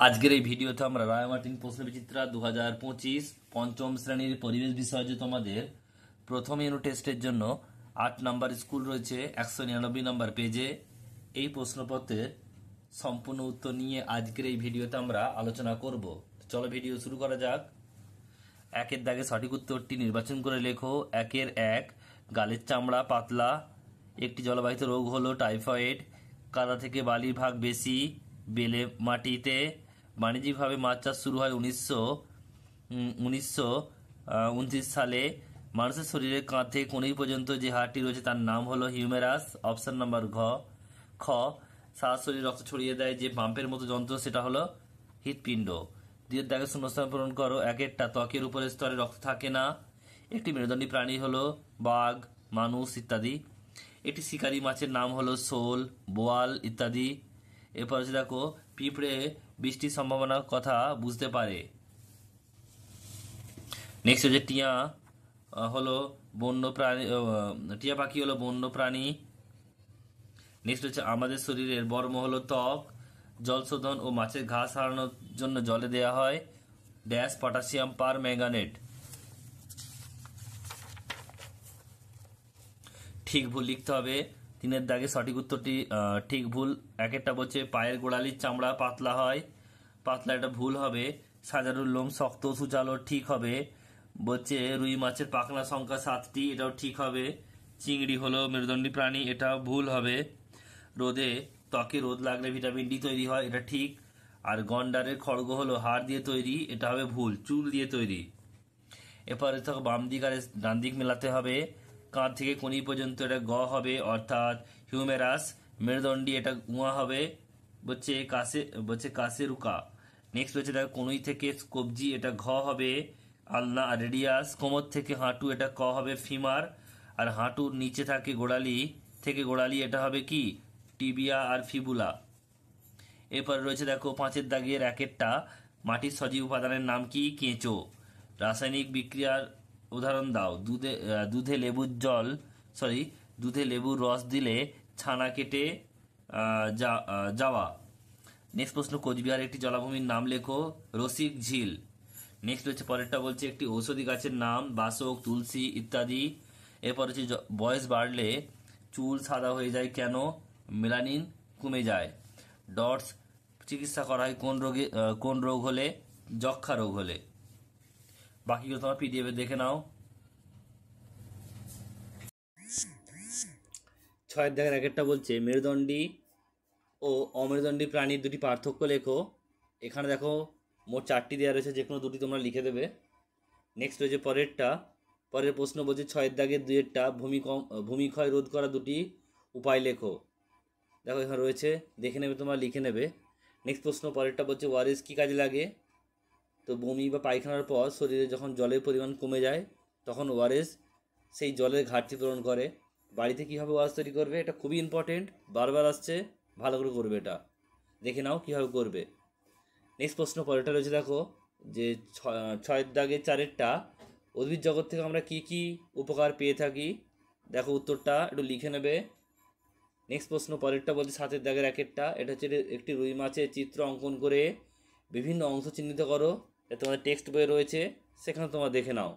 আজকের এই ভিডিওতে আমরা রায় মার্টিন প্রশ্নবিচিত্রা 2025 পঞ্চম শ্রেণীর পরিবেশ বিষয় যে তোমাদের প্রথম ইউনিট টেস্টের জন্য 8 নাম্বার স্কুল রয়েছে 199 নাম্বার পেজে। এই প্রশ্নপত্রের সম্পূর্ণ উত্তর নিয়ে আজকের এই ভিডিওতে আমরা আলোচনা করব। চলো ভিডিও শুরু করা যাক। একের দাগে সঠিক উত্তরটি নির্বাচন করে লেখো। 1 গালের চামড়া পাতলা। একটি জলবাহিত রোগ হলো টাইফয়েড। কাদা থেকে বালির ভাগ বেশি বেলে মাটিতে। বাণিজ্যিকভাবে মাছ চাষ শুরু হয় 1929 সালে। মানুষের শরীরের কাঁধ থেকে কনুই পর্যন্ত যে হাড়টি রয়েছে তার নাম হলো হিউমেরাস। অপশন নাম্বার খ। সারা শরীরে রক্ত ছড়িয়ে দেয় যে পাম্পের মতো যন্ত্র সেটা হলো হৃৎপিণ্ড। দ্বিতীয় দাগে শূন্যস্থান পূরণ করো। একেরটা ত্বকের উপরের স্তরে রক্ত থাকে না। একটি মেরুদণ্ডী প্রাণী হলো বাঘ, মানুষ ইত্যাদি। একটি শিকারী মাছের নাম হলো শোল, বোয়াল ইত্যাদি। এরপর হচ্ছে দেখো পিঁপড়ে বৃষ্টির সম্ভাবনার কথা বুঝতে পারে। নেক্সট হচ্ছে টিয়া হলো বন্য প্রাণী, টিয়া পাখি হলো বন্য প্রাণী। নেক্সট হচ্ছে আমাদের শরীরের বর্ম হলো ত্বক। জল শোধন ও মাছের ঘাস হারানোর জন্য জলে দেওয়া হয় ড্যাশ পটাশিয়াম পার ম্যাঙ্গানেট। ঠিক ভুল লিখতে হবে। 3 দাগে সঠিক উত্তরটি ঠিক ভুল। একেরটা বলছে পায়ের গোড়ালির চামড়া পাতলা হয়, পাতলা, এটা ভুল হবে। সাজারুর লোম শক্ত সুচালো, ঠিক হবে। বলছে রুই মাছের পাখনা সংখ্যা 7টি, এটাও ঠিক হবে। চিংড়ি হলো মেরুদণ্ডী প্রাণী, এটা ভুল হবে। ত্বকে রোদ লাগলে ভিটামিন ডি তৈরি হয়, এটা ঠিক। আর গন্ডারের খড়গ হলো হাড় দিয়ে তৈরি, এটা হবে ভুল, চুল দিয়ে তৈরি। এরপরে তো বাম দিক আর ডান দিক মেলাতে হবে। কাঁধ থেকে কনি পর্যন্ত এটা গ হবে, অর্থাৎ হিউমেরাস। মেরুদণ্ডী এটা উয়া হবে, বলছে কাছে রুকা। নেক্সট হচ্ছে দেখো কনুই থেকে কবজি, এটা ঘ হবে। আলনা আর রেডিয়াস। কোমর থেকে হাঁটু, এটা ক হবে ফিমার। আর হাঁটুর নিচে থাকে গোড়ালি, এটা হবে কি টিবিয়া আর ফিবুলা। এরপরে রয়েছে দেখো 5 দাগের একেরটা মাটির সজীব উপাদানের নাম কি কেঁচো। রাসায়নিক বিক্রিয়ার উদাহরণ দাও। দুধে লেবুর রস দিলে ছানা কেটে যাওয়া। নেক্সট প্রশ্ন কোচবিহার একটি জলাভূমির নাম লেখো রসিক ঝিল। নেক্সট হচ্ছে পরেরটা বলছে একটি ঔষধি গাছের নাম বাসক, তুলসী ইত্যাদি। এরপর হচ্ছে বয়স বাড়লে চুল সাদা হয়ে যায় কেন? মেলানিন কমে যায়। ডটস চিকিৎসা করা হয় কোন রোগ হলে? যক্ষা রোগ হলে। বাকিগুলো তোমার পিডিএফে দেখে নাও। 6 দাগের একেরটা বলছে মেরুদণ্ডী ও অমেরুদণ্ডী প্রাণীর দুটি পার্থক্য লেখো। এখানে দেখো মোট 4টি দেওয়া রয়েছে, যে কোনো দুটি তোমরা লিখে দেবে। নেক্সট রয়েছে পরের প্রশ্ন বলছে 6 দাগের 2টা ভূমিক্ষয় রোধ করা দুটি উপায় লেখো। দেখো এখানে রয়েছে, দেখে নেবে, তোমরা লিখে নেবে। নেক্সট প্রশ্ন পরেরটা বলছে ওআরএস কী কাজে লাগে? তো বমি বা পায়খানার পর শরীরে যখন জলের পরিমাণ কমে যায় তখন ওআরএস সেই জলের ঘাটতি পূরণ করে। বাড়িতে কীভাবে ওআরএস তৈরি করবে, এটা খুবই ইম্পর্টেন্ট, বারবার আসছে, ভালো করে করবে, এটা দেখে নাও কীভাবে করবে। নেক্সট প্রশ্ন পরেরটা রয়েছে দেখো যে 6 দাগের 4টা উদ্ভিদ জগৎ থেকে আমরা কি কি উপকার পেয়ে থাকি। দেখো উত্তরটা একটু লিখে নেবে। নেক্সট প্রশ্ন পরেরটা বলছে 7 দাগের একেরটা, এটা হচ্ছে একটি রুই মাছের চিত্র অঙ্কন করে বিভিন্ন অংশ চিহ্নিত করো। এটা তোমাদের টেক্সট বইয়ে রয়েছে, সেখানে তোমরা দেখে নাও।